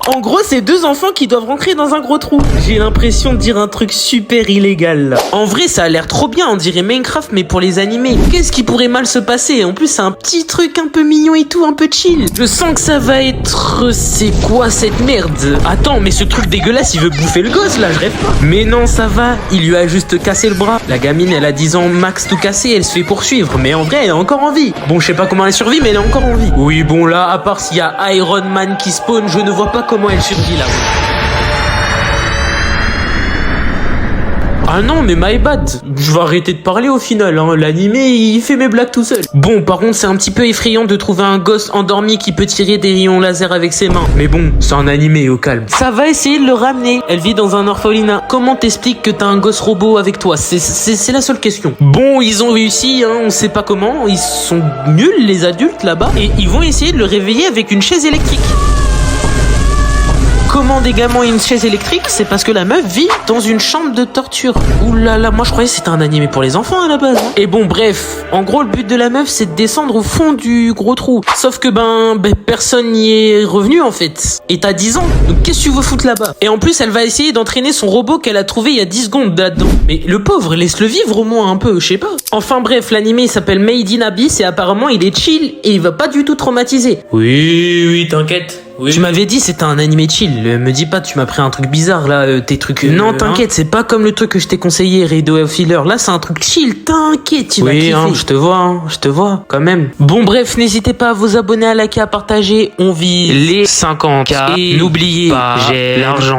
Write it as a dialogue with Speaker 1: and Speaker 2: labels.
Speaker 1: En gros, c'est deux enfants qui doivent rentrer dans un gros trou. J'ai l'impression de dire un truc super illégal là. En vrai, ça a l'air trop bien, on dirait Minecraft mais pour les animés. Qu'est-ce qui pourrait mal se passer? En plus, c'est un petit truc un peu mignon et tout, un peu chill. Je sens que ça va être... C'est quoi cette merde? Attends, mais ce truc dégueulasse, il veut bouffer le gosse là, je rêve pas. Mais non, ça va, il lui a juste cassé le bras. La gamine, elle a 10 ans max tout cassé, elle se fait poursuivre. Mais en vrai, elle est encore en vie. Bon, je sais pas comment elle survit, mais elle est encore en vie. Oui, bon là, à part s'il y a Iron Man qui spawn, je ne vois pas comment elle survit là. Ah non, mais my bad. Je vais arrêter de parler au final, hein. L'animé, il fait mes blagues tout seul. Bon, par contre, c'est un petit peu effrayant de trouver un gosse endormi qui peut tirer des rayons laser avec ses mains. Mais bon, c'est un animé, au calme. Ça va essayer de le ramener. Elle vit dans un orphelinat. Comment t'expliques que t'as un gosse robot avec toi? C'est la seule question. Bon, ils ont réussi, hein. On sait pas comment. Ils sont nuls, les adultes, là-bas. Et ils vont essayer de le réveiller avec une chaise électrique. Comment des gamins et une chaise électrique? C'est parce que la meuf vit dans une chambre de torture. Ouh là là, moi je croyais que c'était un animé pour les enfants à la base. Et bon bref, en gros le but de la meuf c'est de descendre au fond du gros trou. Sauf que personne n'y est revenu en fait. Et t'as 10 ans, donc qu'est-ce que tu veux foutre là-bas? Et en plus elle va essayer d'entraîner son robot qu'elle a trouvé il y a 10 secondes là-dedans. Mais le pauvre, laisse-le vivre au moins un peu, je sais pas. Enfin bref, l'animé il s'appelle Made in Abyss et apparemment il est chill et il va pas du tout traumatiser. Oui, t'inquiète. Oui. Tu m'avais dit c'était un animé chill. Me dis pas tu m'as pris un truc bizarre là, tes trucs. Non t'inquiète, c'est pas comme le truc que je t'ai conseillé, Radio of Healer. Là c'est un truc chill, t'inquiète, tu vas kiffer. Oui, je te vois quand même. Bon bref, n'hésitez pas à vous abonner, à liker, à partager. On vise les 50K. Et n'oubliez pas, j'ai l'argent.